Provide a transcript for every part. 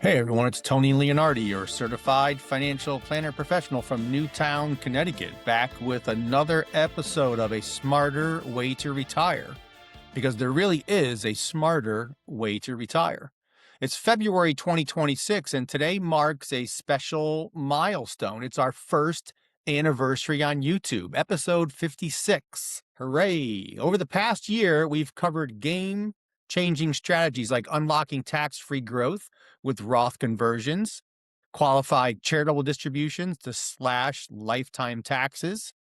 Hey everyone, it's Tony Leonardi, your certified financial planner professional from Newtown, Connecticut, back with another episode of A Smarter Way to Retire, because there really is a smarter way to retire. It's February 2026, and today marks a special milestone. It's our first anniversary on YouTube, episode 56. Hooray! Over the past year, we've covered game-changing strategies like unlocking tax-free growth with Roth conversions, qualified charitable distributions to slash lifetime taxes,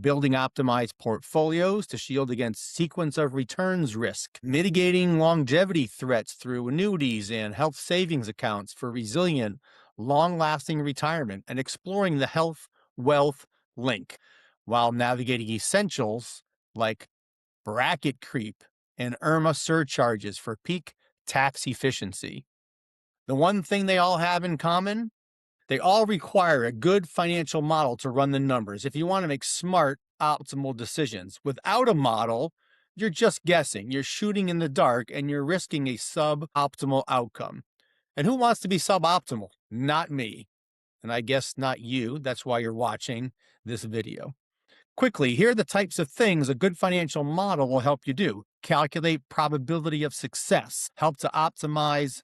building optimized portfolios to shield against sequence of returns risk, mitigating longevity threats through annuities and health savings accounts for resilient, long-lasting retirement, and exploring the health-wealth link while navigating essentials like bracket creep and IRMA surcharges for peak tax efficiency. The one thing they all have in common, they all require a good financial model to run the numbers if you want to make smart, optimal decisions. Without a model, you're just guessing, you're shooting in the dark, and you're risking a suboptimal outcome. And who wants to be suboptimal? Not me. And I guess not you. That's why you're watching this video. Quickly, here are the types of things a good financial model will help you do. Calculate probability of success, help to optimize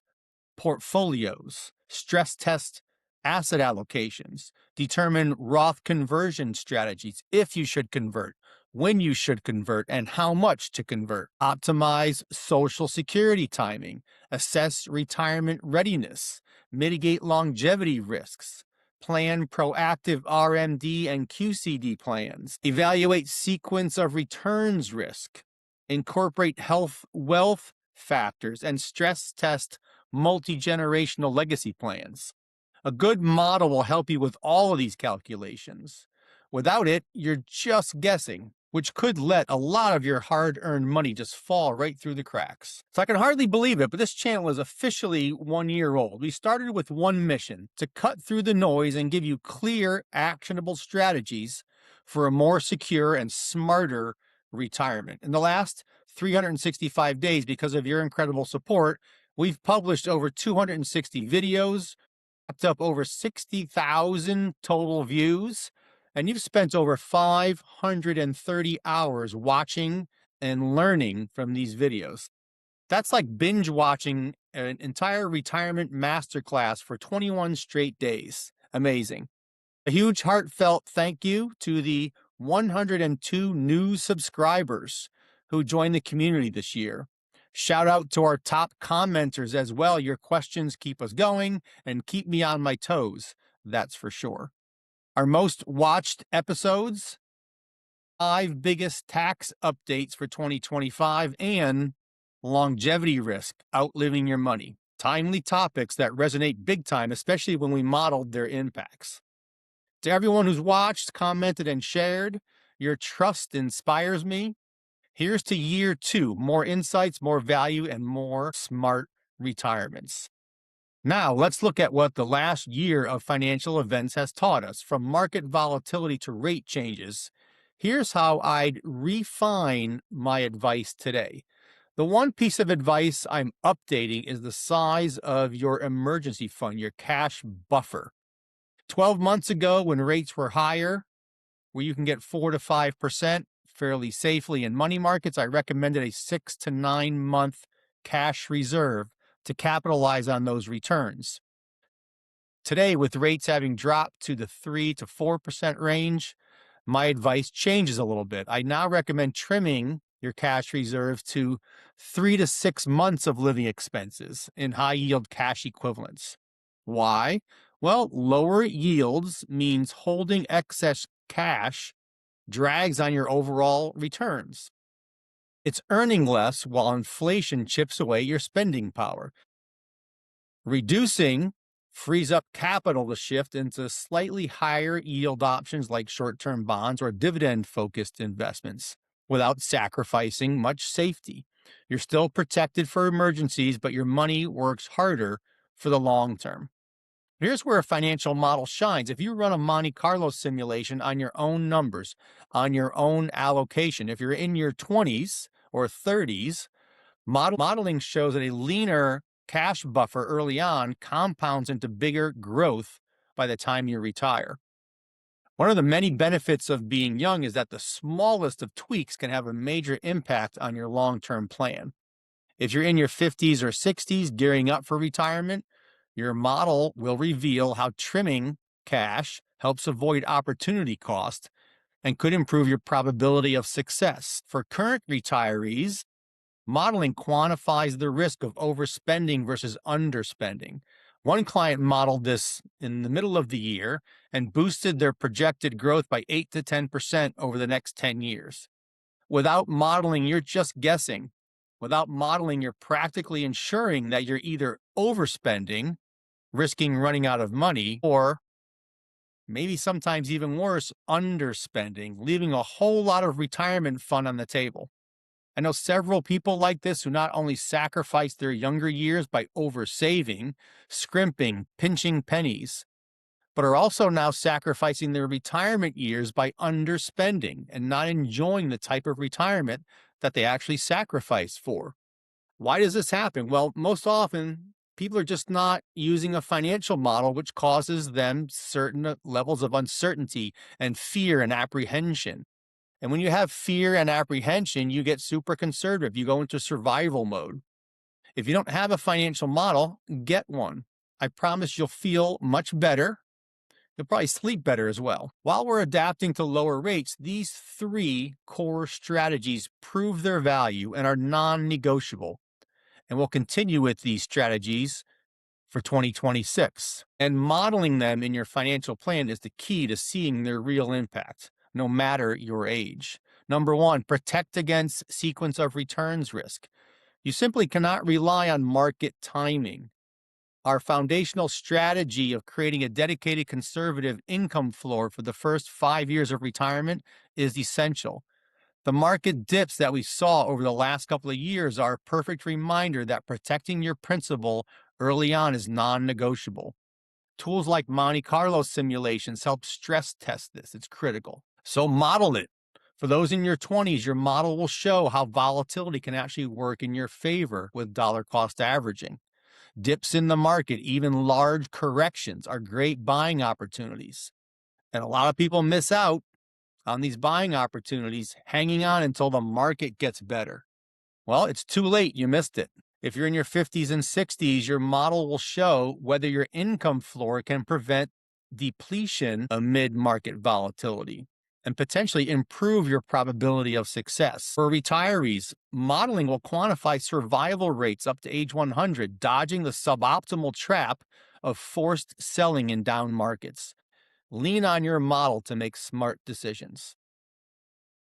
portfolios, stress test asset allocations, determine Roth conversion strategies, if you should convert, when you should convert, and how much to convert, optimize Social Security timing, assess retirement readiness, mitigate longevity risks, plan proactive RMD and QCD plans, evaluate sequence of returns risk, incorporate health wealth factors, and stress test multi-generational legacy plans. A good model will help you with all of these calculations. Without it, you're just guessing, which could let a lot of your hard-earned money just fall right through the cracks. So I can hardly believe it, but this channel is officially 1 year old. We started with one mission: to cut through the noise and give you clear, actionable strategies for a more secure and smarter retirement. In the last 365 days, because of your incredible support, we've published over 260 videos, wrapped up over 60,000 total views, and you've spent over 530 hours watching and learning from these videos. That's like binge watching an entire retirement masterclass for 21 straight days. Amazing. A huge heartfelt thank you to the 102 new subscribers who joined the community this year. Shout out to our top commenters as well. Your questions keep us going and keep me on my toes, that's for sure. Our most watched episodes, 5 biggest tax updates for 2025, and longevity risk, outliving your money. Timely topics that resonate big time, especially when we modeled their impacts. To everyone who's watched, commented, and shared, your trust inspires me. Here's to year 2, more insights, more value, and more smart retirements. Now, let's look at what the last year of financial events has taught us. From market volatility to rate changes, here's how I'd refine my advice today. The one piece of advice I'm updating is the size of your emergency fund, your cash buffer. 12 months ago, when rates were higher, where you can get 4 to 5% fairly safely in money markets, I recommended a 6 to 9 month cash reserve to capitalize on those returns. Today, with rates having dropped to the 3 to 4% range, my advice changes a little bit. I now recommend trimming your cash reserves to 3 to 6 months of living expenses in high yield cash equivalents. Why? Well, lower yields means holding excess cash drags on your overall returns. It's earning less while inflation chips away your spending power. Reducing frees up capital to shift into slightly higher yield options like short-term bonds or dividend-focused investments without sacrificing much safety. You're still protected for emergencies, but your money works harder for the long term. Here's where a financial model shines. If you run a Monte Carlo simulation on your own numbers, on your own allocation, if you're in your 20s or 30s, Modeling shows that a leaner cash buffer early on compounds into bigger growth by the time you retire. One of the many benefits of being young is that the smallest of tweaks can have a major impact on your long-term plan. If you're in your 50s or 60s gearing up for retirement, your model will reveal how trimming cash helps avoid opportunity cost and could improve your probability of success. For current retirees, modeling quantifies the risk of overspending versus underspending. One client modeled this in the middle of the year and boosted their projected growth by 8 to 10% over the next 10 years. Without modeling, you're just guessing. Without modeling, you're practically ensuring that you're either overspending, risking running out of money, or maybe sometimes even worse, underspending, leaving a whole lot of retirement fund on the table. I know several people like this who not only sacrifice their younger years by oversaving, scrimping, pinching pennies, but are also now sacrificing their retirement years by underspending and not enjoying the type of retirement that they actually sacrifice for. Why does this happen? Well, most often people are just not using a financial model, which causes them certain levels of uncertainty and fear and apprehension. And when you have fear and apprehension, you get super conservative. You go into survival mode. If you don't have a financial model, get one. I promise you'll feel much better. You'll probably sleep better as well. While we're adapting to lower rates, these three core strategies prove their value and are non-negotiable. And we'll continue with these strategies for 2026. And modeling them in your financial plan is the key to seeing their real impact, no matter your age. Number one, protect against sequence of returns risk. You simply cannot rely on market timing. Our foundational strategy of creating a dedicated conservative income floor for the first 5 years of retirement is essential. The market dips that we saw over the last couple of years are a perfect reminder that protecting your principal early on is non-negotiable. Tools like Monte Carlo simulations help stress test this. It's critical. So model it. For those in your 20s, your model will show how volatility can actually work in your favor with dollar cost averaging. Dips in the market, even large corrections, are great buying opportunities. And a lot of people miss out on these buying opportunities, hanging on until the market gets better. Well, it's too late. You missed it. If you're in your 50s and 60s, your model will show whether your income floor can prevent depletion amid market volatility and potentially improve your probability of success. For retirees, modeling will quantify survival rates up to age 100, dodging the suboptimal trap of forced selling in down markets. Lean on your model to make smart decisions.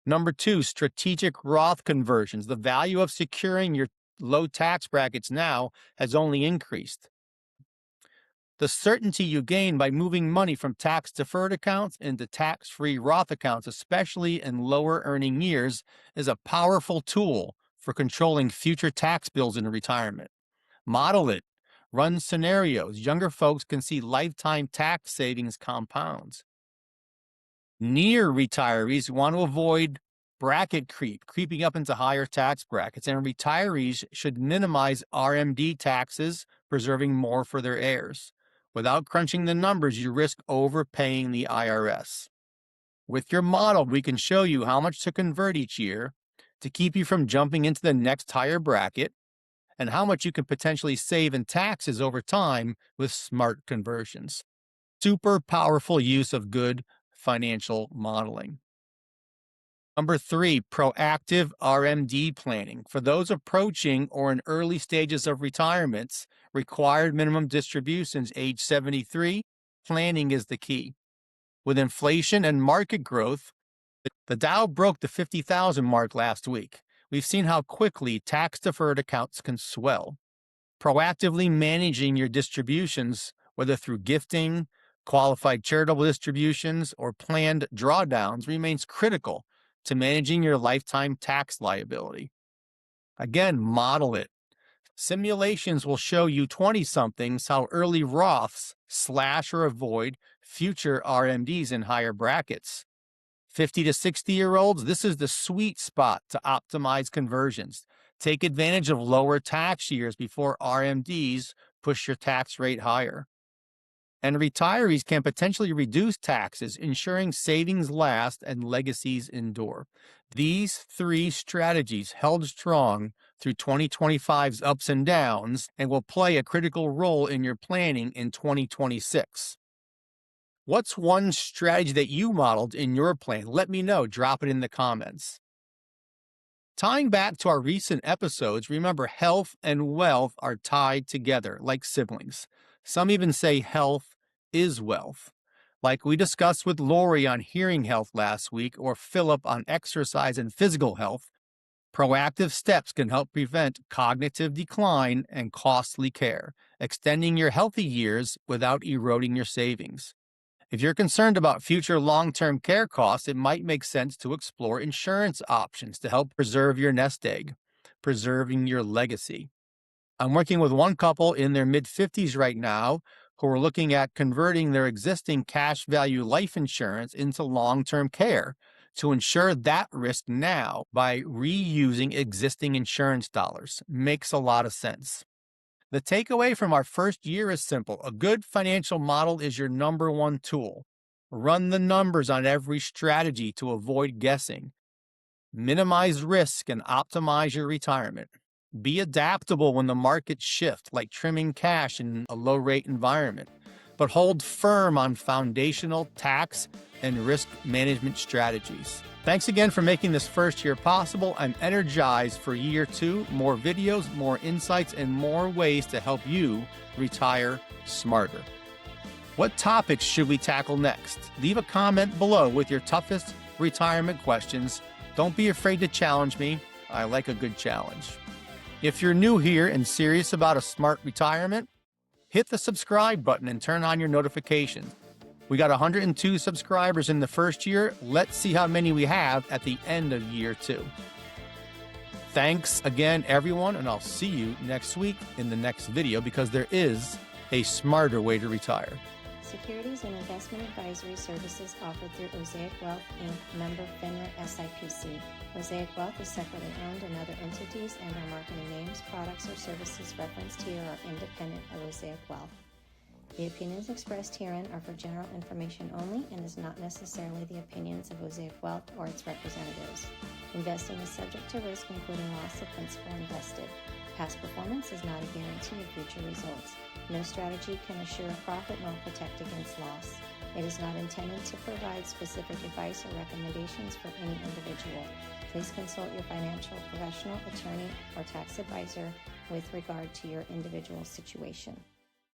Number two, strategic Roth conversions. The value of securing your low tax brackets now has only increased. The certainty you gain by moving money from tax-deferred accounts into tax-free Roth accounts, especially in lower earning years, is a powerful tool for controlling future tax bills in retirement. Model it. Run scenarios. Younger folks can see lifetime tax savings compounds. Near retirees want to avoid bracket creeping up into higher tax brackets, and retirees should minimize RMD taxes, preserving more for their heirs. Without crunching the numbers, you risk overpaying the IRS. With your model, we can show you how much to convert each year to keep you from jumping into the next higher bracket, and how much you can potentially save in taxes over time with smart conversions. Super powerful use of good financial modeling. Number three, proactive RMD planning. For those approaching or in early stages of retirements, required minimum distributions age 73, planning is the key. With inflation and market growth, the Dow broke the 50,000 mark last week. We've seen how quickly tax-deferred accounts can swell. Proactively managing your distributions, whether through gifting, qualified charitable distributions, or planned drawdowns, remains critical to managing your lifetime tax liability. Again, model it. Simulations will show you 20-somethings how early Roths slash or avoid future RMDs in higher brackets. 50 to 60-year-olds, this is the sweet spot to optimize conversions. Take advantage of lower tax years before RMDs push your tax rate higher. And retirees can potentially reduce taxes, ensuring savings last and legacies endure. These three strategies held strong through 2025's ups and downs and will play a critical role in your planning in 2026. What's one strategy that you modeled in your plan? Let me know. Drop it in the comments. Tying back to our recent episodes, remember health and wealth are tied together like siblings. Some even say health is wealth. Like we discussed with Lori on hearing health last week, or Philip on exercise and physical health, proactive steps can help prevent cognitive decline and costly care, extending your healthy years without eroding your savings. If you're concerned about future long-term care costs, it might make sense to explore insurance options to help preserve your nest egg, preserving your legacy. I'm working with one couple in their mid-50s right now who are looking at converting their existing cash value life insurance into long-term care to ensure that risk now by reusing existing insurance dollars. Makes a lot of sense. The takeaway from our first year is simple. A good financial model is your number one tool. Run the numbers on every strategy to avoid guessing. Minimize risk and optimize your retirement. Be adaptable when the markets shift, like trimming cash in a low-rate environment, but hold firm on foundational tax and risk management strategies. Thanks again for making this first year possible. I'm energized for year two, more videos, more insights, and more ways to help you retire smarter. What topics should we tackle next? Leave a comment below with your toughest retirement questions. Don't be afraid to challenge me. I like a good challenge. If you're new here and serious about a smart retirement, hit the subscribe button and turn on your notifications. We got 102 subscribers in the first year. Let's see how many we have at the end of year two. Thanks again, everyone, and I'll see you next week in the next video because there is a smarter way to retire. Securities and investment advisory services offered through Osaic Wealth, Inc., member FINRA SIPC. Osaic Wealth is separately owned, and other entities and our marketing names, products, or services referenced here are independent of Osaic Wealth. The opinions expressed herein are for general information only and is not necessarily the opinions of Osaic Wealth or its representatives. Investing is subject to risk, including loss of principal invested. Past performance is not a guarantee of future results. No strategy can assure a profit nor protect against loss. It is not intended to provide specific advice or recommendations for any individual. Please consult your financial professional, attorney, or tax advisor with regard to your individual situation.